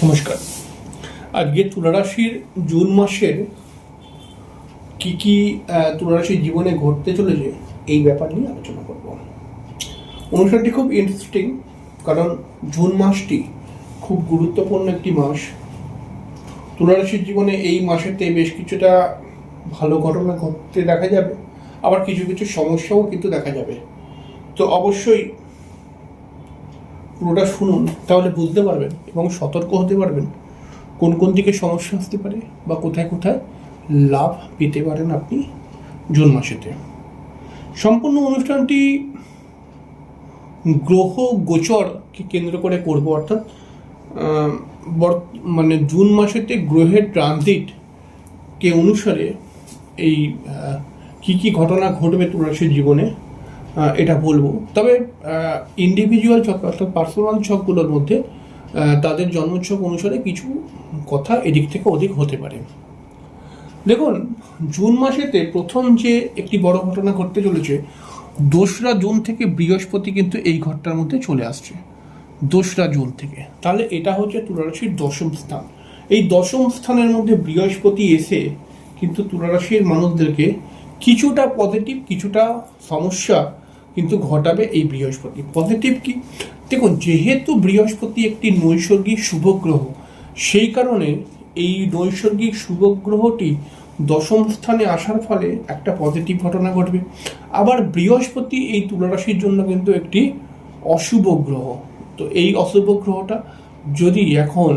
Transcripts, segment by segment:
নমস্কার। আজকে তুলা রাশির জুন মাসের কি তুলা রাশির জীবনে ঘটতে চলেছে এই ব্যাপার নিয়ে আলোচনা করব। অনুষ্ঠানটি খুব ইন্টারেস্টিং, কারণ জুন মাসটি খুব গুরুত্বপূর্ণ একটি মাস। তুলা রাশির জীবনে এই মাসেতে বেশ কিছুটা ভালো ঘটনা ঘটতে দেখা যাবে, আবার কিছু কিছু সমস্যাও কিন্তু দেখা যাবে। তো অবশ্যই পুরোটা শুনুন, তাহলে বুঝতে পারবেন এবং সতর্ক হতে পারবেন কোন কোন দিকে সমস্যা আসতে পারে বা কোথায় কোথায় লাভ পেতে পারেন আপনি জুন মাসেতে। সম্পূর্ণ অনুষ্ঠানটি গ্রহ গোচরকে কেন্দ্র করে করব, অর্থাৎ মানে জুন মাসেতে গ্রহের ট্রানজিটকে অনুসারে এই কি ঘটনা ঘটবে তুলা রাশির জীবনে এটা বলবো। তবে ইন্ডিভিজুয়াল ছক অর্থাৎ পার্সোনাল ছকগুলোর মধ্যে তাদের জন্মছক অনুসারে কিছু কথা এদিক থেকে ওদিক হতে পারে। দেখুন, জুন মাসেতে প্রথম যে একটি বড় ঘটনা ঘটতে চলেছে, 2রা জুন থেকে বৃহস্পতি কিন্তু এই ঘরটার মধ্যে চলে আসছে। 2রা জুন থেকে, তাহলে এটা হচ্ছে তুলা রাশির দশম স্থান। এই দশম স্থানের মধ্যে বৃহস্পতি এসে কিন্তু তুলা রাশির মানুষদেরকে কিছুটা পজিটিভ কিছুটা সমস্যা কিন্তু ঘটাবে। এই বৃহস্পতি পজিটিভ কি, দেখুন, যেহেতু বৃহস্পতি একটি নৈসর্গিক শুভ গ্রহ, সেই কারণে এই নৈসর্গিক শুভ গ্রহটি দশম স্থানে আসার ফলে একটা পজিটিভ ঘটনা ঘটবে। আবার বৃহস্পতি এই তুলা রাশির জন্য কিন্তু একটি অশুভ গ্রহ। তো এই অশুভ গ্রহটা যদি এখন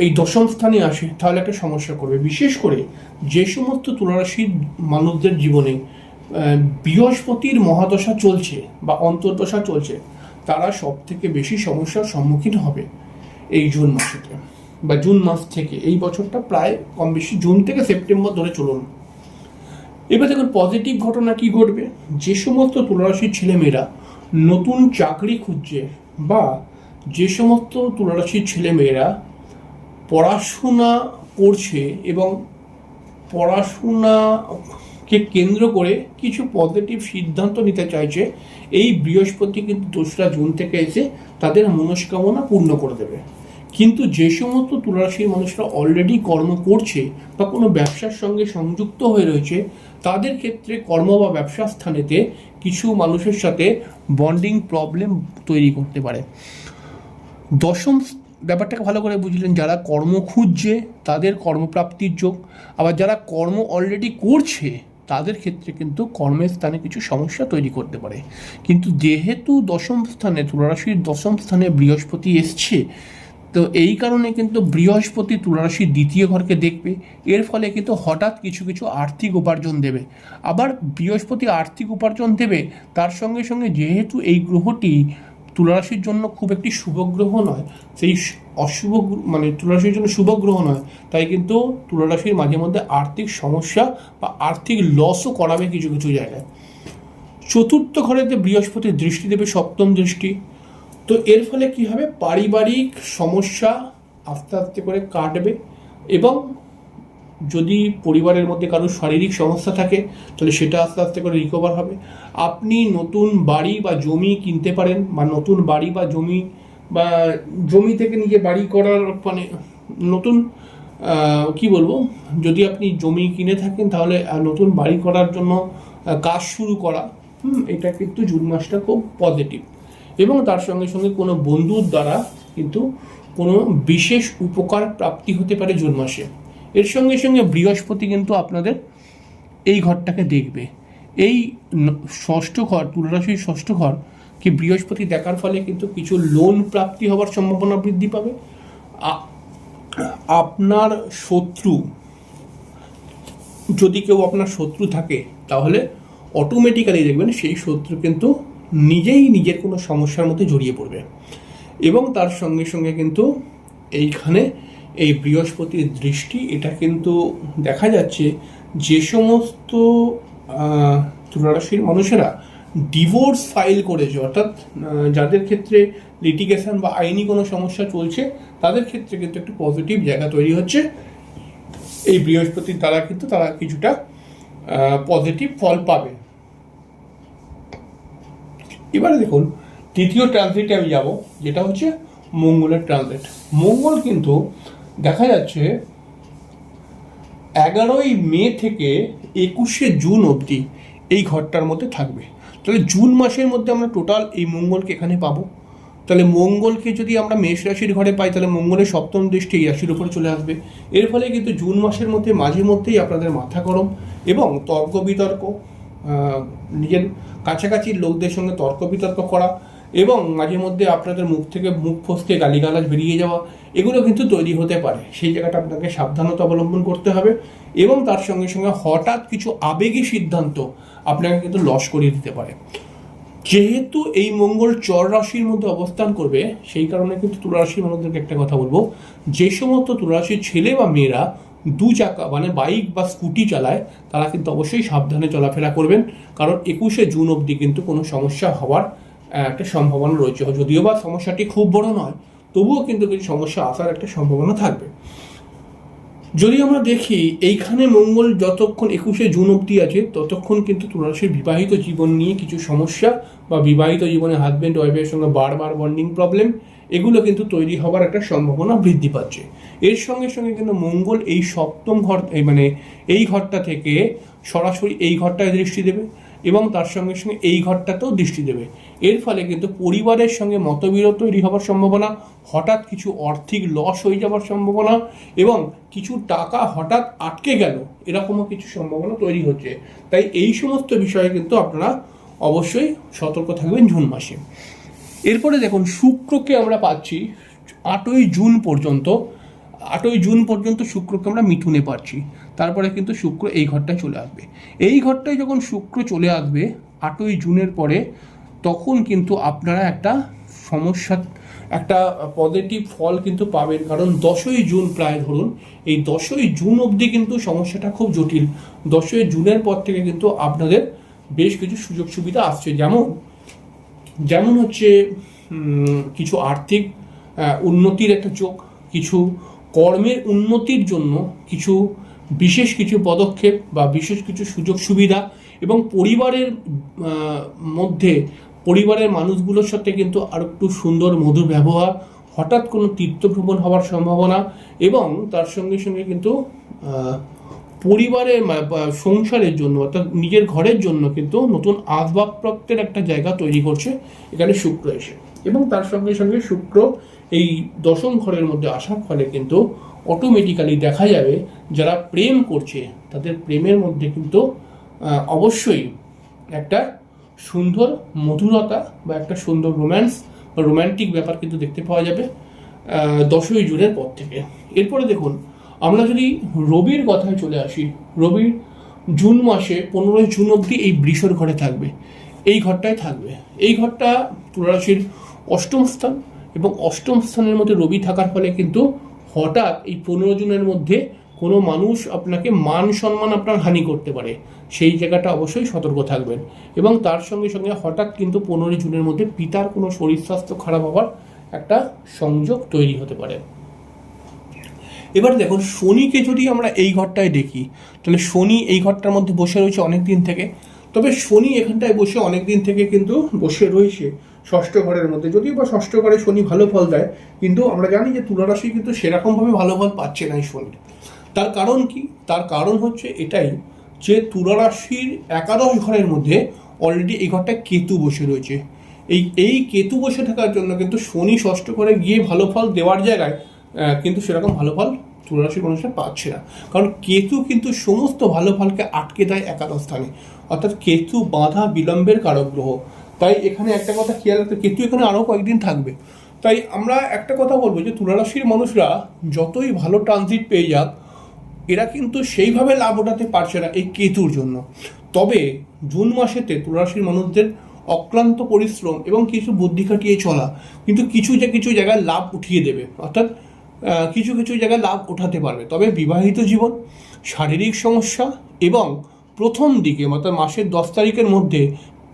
এই দশম স্থানে আসে তাহলে একটা সমস্যা করবে। বিশেষ করে যে সমস্ত তুলা রাশির মানুষদের জীবনে বৃহস্পতির মহাদশা চলছে বা অন্তর্দশা চলছে, তারা সব থেকে বেশি সমস্যার সম্মুখীন হবে এই জুন মাসেতে বা জুন মাস থেকে। এই বছরটা প্রায় কম বেশি জুন থেকে সেপ্টেম্বর ধরে চলুন। এবার দেখুন পজিটিভ ঘটনা কি ঘটবে। যে সমস্ত তুলা রাশির ছেলেমেয়েরা নতুন চাকরি খুঁজছে বা যে সমস্ত তুলা রাশির ছেলেমেয়েরা পড়াশোনা করছে এবং পড়াশোনাকে কেন্দ্র করে কিছু পজিটিভ সিদ্ধান্ত নিতে চাইছে, এই বৃহস্পতি কিন্তু 2রা জুন থেকে এসে তাদের মনস্কামনা পূর্ণ করে দেবে। কিন্তু যে সমস্ত তুলা রাশির মানুষরা অলরেডি কর্ম করছে বা কোনো ব্যবসার সঙ্গে সংযুক্ত হয়ে রয়েছে, তাদের ক্ষেত্রে কর্ম বা ব্যবসা স্থানেতে কিছু মানুষের সাথে বন্ডিং প্রবলেম তৈরি করতে পারে। দশম ব্যাপারটাকে ভালো করে বুঝলেন, যারা কর্ম খুঁজছে তাদের কর্মপ্রাপ্তির যোগ, আবার যারা কর্ম অলরেডি করছে তাদের ক্ষেত্রে কিন্তু কর্মের স্থানে কিছু সমস্যা তৈরি করতে পারে। কিন্তু যেহেতু দশম স্থানে তুলা রাশির দশম স্থানে বৃহস্পতি এসছে, তো এই কারণে কিন্তু বৃহস্পতি তুলা রাশির দ্বিতীয় ঘরকে দেখবে। এর ফলে কিন্তু হঠাৎ কিছু কিছু আর্থিক উপার্জন দেবে। আবার বৃহস্পতি আর্থিক উপার্জন দেবে, তার সঙ্গে সঙ্গে যেহেতু এই গ্রহটি তুলা রাশির জন্য খুব একটি শুভ গ্রহ নয়, সেই অশুভ মানে তুলা রাশির জন্য শুভ গ্রহ নয়, তাই কিন্তু তুলা রাশির মাঝে মধ্যে আর্থিক সমস্যা বা আর্থিক লসও করাবে কিছু কিছু জায়গায়। চতুর্থ ঘরেতে বৃহস্পতির দৃষ্টি দেবে, সপ্তম দৃষ্টি। তো এর ফলে কি হবে, পারিবারিক সমস্যা আস্তে আস্তে করে কাটবে এবং যদি পরিবারের মধ্যে কারোর শারীরিক সমস্যা থাকে তাহলে সেটা আস্তে আস্তে করে রিকভার হবে। আপনি নতুন বাড়ি বা জমি কিনতে পারেন, বা নতুন বাড়ি বা জমি থেকে নিজে বাড়ি করার মানে নতুন কি বলবো, যদি আপনি জমি কিনে থাকেন তাহলে নতুন বাড়ি করার জন্য কাজ শুরু করা, এটা কিন্তু জুন মাসটা খুব পজিটিভ। এবং তার সঙ্গে সঙ্গে কোনো বন্ধুর দ্বারা কিন্তু কোনো বিশেষ উপকার প্রাপ্তি হতে পারে জুন মাসে। এর সঙ্গে সঙ্গে বৃহস্পতি কিন্তু আপনাদের এই ঘরটাকে দেখবে। এই ষষ্ঠ ঘর, তুলা রাশির ষষ্ঠ ঘরকে বৃহস্পতি দেখার ফলে কিন্তু কিছু লোন প্রাপ্তি হওয়ার সম্ভাবনা বৃদ্ধি পাবে। আপনার শত্রু, যদি কেউ আপনার শত্রু থাকে তাহলে অটোমেটিক্যালি দেখবেন সেই শত্রু কিন্তু নিজেই নিজের কোনো সমস্যার মধ্যে জড়িয়ে পড়বে। এবং তার সঙ্গে সঙ্গে কিন্তু এইখানে এই বৃহস্পতির দৃষ্টি, এটা কিন্তু দেখা যাচ্ছে যে সমস্ত তুলা রাশির মানুষেরা ডিভোর্স ফাইল করেছে, অর্থাৎ যাদের ক্ষেত্রে লিটিগেশন বা আইনি কোনো সমস্যা চলছে, তাদের ক্ষেত্রে কিন্তু একটু পজিটিভ জায়গা তৈরি হচ্ছে এই বৃহস্পতির দ্বারা। কিন্তু তারা কিছুটা পজিটিভ ফল পাবে। এবারে দেখুন তৃতীয় ট্রানজিটে আমি যাব, যেটা হচ্ছে মঙ্গলের ট্রানজিট। মঙ্গল কিন্তু দেখা যাচ্ছে 11ই মে থেকে 21শে জুন অবধি এই ঘরটার মধ্যে থাকবে। তাহলে জুন মাসের মধ্যে আমরা টোটাল এই মঙ্গলকে এখানে পাবো। তাহলে মঙ্গলকে যদি আমরা মেষ রাশির ঘরে পাই, তাহলে মঙ্গলের সপ্তম দৃষ্টি এই রাশির উপরে চলে আসবে। এর ফলে কিন্তু জুন মাসের মধ্যে মাঝে মধ্যেই আপনাদের মাথা গরম এবং তর্ক বিতর্ক, নিজের কাছাকাছি লোকদের সঙ্গে তর্ক বিতর্ক করা এবং মাঝে মধ্যে আপনাদের মুখ থেকে মুখ ফসকে গালিগালাজ বেরিয়ে যাওয়া, এগুলো কিন্তু তৈরি হতে পারে। সেই জায়গাটা আপনাকে সাবধানতা অবলম্বন করতে হবে এবং তার সঙ্গে সঙ্গে হঠাৎ কিছু আবেগী সিদ্ধান্ত আপনাকে কিন্তু লস করিয়ে দিতে পারে। যেহেতু এই মঙ্গল চর রাশির মধ্যে অবস্থান করবে, সেই কারণে কিন্তু তুলা রাশির মানুষদেরকে একটা কথা বলবো, যে সমস্ত তুলা রাশির ছেলে বা মেয়েরা দু চাকা মানে বাইক বা স্কুটি চালায়, তারা কিন্তু অবশ্যই সাবধানে চলাফেরা করবেন, কারণ 21শে জুন অবধি কিন্তু কোনো সমস্যা হওয়ার একটা সম্ভাবনা রয়েছে। যদিও বা সমস্যাটি খুব বড় নয়, তবুও কিন্তু কিছু সমস্যা আসার একটা সম্ভাবনা থাকবে। যদি আমরা দেখি এইখানে মঙ্গল যতক্ষণ 21শে জুন অবধি আছে, ততক্ষণ কিন্তু তুলা রাশির বিবাহিত জীবন নিয়ে কিছু সমস্যা বা বিবাহিত জীবনে হাজব্যান্ড ওয়াইফের সঙ্গে বারবার বন্ডিং প্রবলেম, এগুলো কিন্তু তৈরি হওয়ার একটা সম্ভাবনা বৃদ্ধি পাচ্ছে। এর সঙ্গে সঙ্গে কিন্তু মঙ্গল এই সপ্তম ঘর, মানে এই ঘরটা থেকে সরাসরি এই ঘরটায় দৃষ্টি দেবে এবং তার সঙ্গে সঙ্গে এই ঘরটাতেও দৃষ্টি দেবে। এর ফলে কিন্তু পরিবারের সঙ্গে মতবিরোধ তৈরি হওয়ার সম্ভাবনা, হঠাৎ কিছু আর্থিক লস হয়ে যাওয়ার সম্ভাবনা এবং কিছু টাকা হঠাৎ আটকে গেল, এরকমও কিছু সম্ভাবনা তৈরি হচ্ছে। তাই এই সমস্ত বিষয়ে কিন্তু আপনারা অবশ্যই সতর্ক থাকবেন জুন মাসে। এরপরে দেখুন, শুক্রকে আমরা পাচ্ছি 8ই জুন পর্যন্ত। 8ই জুন পর্যন্ত শুক্রকে আমরা মিথুনে পাচ্ছি। তারপরে কিন্তু শুক্র এই ঘরটায় চলে আসবে। এই ঘরটায় যখন শুক্র চলে আসবে 8ই জুনের পরে, তখন কিন্তু আপনারা একটা সমস্যা, একটা পজিটিভ ফল কিন্তু পাবেন। কারণ 10ই জুন, প্রায় ধরুন এই 10ই জুন অবধি কিন্তু সমস্যাটা খুব জটিল। 10ই জুনের পর থেকে কিন্তু আপনাদের বেশ কিছু সুযোগ সুবিধা আসছে। যেমন হচ্ছে কিছু আর্থিক উন্নতির একটা চোখ, কিছু কর্মের উন্নতির জন্য বিশেষ কিছু পদক্ষেপ বা বিশেষ কিছু সুযোগ সুবিধা এবং পরিবারের মধ্যে পরিবারের মানুষগুলোর সাথে কিন্তু আর একটু সুন্দর মধুর ব্যবহার, হঠাৎ কোনো তীর্থভ্রমণ হওয়ার সম্ভাবনা এবং তার সঙ্গে সঙ্গে কিন্তু পরিবারের সংসারের জন্য অর্থাৎ নিজের ঘরের জন্য কিন্তু নতুন আসবাবপত্রের একটা জায়গা তৈরি করছে এখানে শুক্র এসে। এবং তার সঙ্গে সঙ্গে শুক্র এই দশম ঘরের মধ্যে আসার ফলে কিন্তু অটোমেটিক্যালি দেখা যাবে যারা প্রেম করছে তাদের প্রেমের মধ্যে কিন্তু অবশ্যই একটা সুন্দর মধুরতা বা একটা সুন্দর রোম্যান্স বা রোম্যান্টিক ব্যাপার কিন্তু দেখতে পাওয়া যাবে 10ই জুনের পর থেকে। এরপরে দেখুন, আমরা যদি রবির কথায় চলে আসি, রবি জুন মাসে 15ই জুন অবধি এই বৃষর ঘরে থাকবে, এই ঘরটায় থাকবে। এই ঘরটা তুলা রাশির অষ্টম স্থান এবং অষ্টম স্থানের মধ্যে রবি থাকার ফলে কিন্তু হঠাৎ এই 15 জুনের মধ্যে কোনো মানুষ আপনাকে মান সম্মান আপনার হানি করতে পারে, সেই জায়গাটা অবশ্যই সতর্ক থাকবেন। এবং তার সঙ্গে সঙ্গে হঠাৎ কিন্তু 15 জুনের মধ্যে পিতার কোনো শরীর স্বাস্থ্য খারাপ হওয়ার একটা সংযোগ তৈরি হতে পারে। এবার দেখুন, শনিকে যদি আমরা এই ঘরটায় দেখি, তাহলে শনি এই ঘরটার মধ্যে বসে রয়েছে অনেক দিন থেকে। তবে শনি এখানটায় বসে অনেক দিন থেকে কিন্তু বসে রয়েছে ষষ্ঠ ঘরের মধ্যে। যদিও বা ষষ্ঠ ঘরে শনি ভালো ফল দেয়, কিন্তু আমরা জানি যে তুলা রাশি কিন্তু সেরকমভাবে ভালো ফল পাচ্ছে না এই শনি। তার কারণ কি? তার কারণ হচ্ছে এটাই যে তুলা রাশির 11 ঘরের মধ্যে অলরেডি এই ঘরটায় কেতু বসে রয়েছে। এই কেতু বসে থাকার জন্য কিন্তু শনি ষষ্ঠ ঘরে গিয়ে ভালো ফল দেওয়ার জায়গায় কিন্তু সেরকম ভালো ফল তুলা রাশির মানুষরা পাচ্ছে না। কারণ কেতু কিন্তু সমস্ত ভালো ফলকে আটকে দেয় 11 স্থানে, অর্থাৎ কেতু বাধা বিলম্বের কারক গ্রহ। তাই এখানে একটা কথা খেয়াল রাখতে, কেতু এখানে আরও কয়েকদিন থাকবে। তাই আমরা একটা কথা বলবো যে তুলা রাশির মানুষরা যতই ভালো ট্রানজিট পেয়ে যাক, এরা কিন্তু সেইভাবে লাভ ওঠাতে পারছে না এই কেতুর জন্য। তবে জুন মাসেতে তুলা রাশির মানুষদের অক্লান্ত পরিশ্রম এবং কিছু বুদ্ধি খাটিয়ে চলা কিন্তু কিছু জায়গায় লাভ উঠিয়ে দেবে, অর্থাৎ কিছু জায়গায় লাভ ওঠাতে পারবে। তবে বিবাহিত জীবন, শারীরিক সমস্যা এবং প্রথম দিকে অর্থাৎ মাসের 10 তারিখের মধ্যে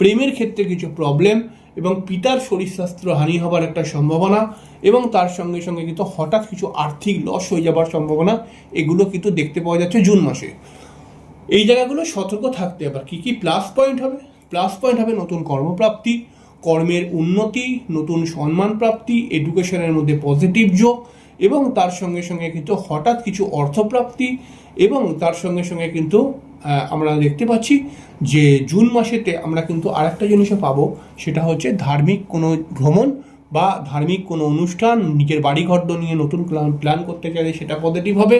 প্রেমের ক্ষেত্রে কিছু প্রবলেম এবং পিতার শরীর স্বাস্থ্য হানি হবার একটা সম্ভাবনা এবং তার সঙ্গে সঙ্গে কিন্তু হঠাৎ কিছু আর্থিক লস হয়ে যাবার সম্ভাবনা, এগুলো কিন্তু দেখতে পাওয়া যাচ্ছে জুন মাসে। এই জায়গাগুলো সতর্ক থাকতে। আবার কী প্লাস পয়েন্ট হবে? প্লাস পয়েন্ট হবে নতুন কর্মপ্রাপ্তি, কর্মের উন্নতি, নতুন সম্মান প্রাপ্তি, এডুকেশনের মধ্যে পজিটিভ যোগ, এবং তার সঙ্গে সঙ্গে কিন্তু হঠাৎ কিছু অর্থপ্রাপ্তি, এবং তার সঙ্গে সঙ্গে কিন্তু আমরা দেখতে পাচ্ছি যে জুন মাসেতে আমরা কিন্তু আরেকটা জিনিসও পাবো, সেটা হচ্ছে ধার্মিক কোনো ভ্রমণ বা ধার্মিক কোনো অনুষ্ঠান, নিজের বাড়িঘর নিয়ে নতুন প্ল্যান করতে চাইলে সেটা পজিটিভ হবে।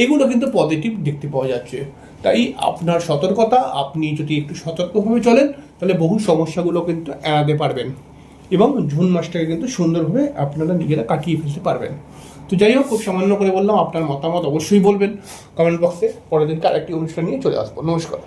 এগুলো কিন্তু পজিটিভ দেখতে পাওয়া যাচ্ছে। তাই আপনার সতর্কতা, আপনি যদি একটু সতর্কভাবে চলেন তাহলে বহু সমস্যাগুলো কিন্তু এড়াতে পারবেন, এবং জুন মাসটাকে কিন্তু সুন্দরভাবে আপনারা নিজেরা কাটিয়ে ফেলতে পারবেন। তো যাই হোক, খুব সামান্য করে বললাম, আপনার মতামত অবশ্যই বলবেন কমেন্ট বক্সে। পরের দিনকে আরেকটি অনুষ্ঠান নিয়ে চলে আসবো। নমস্কার।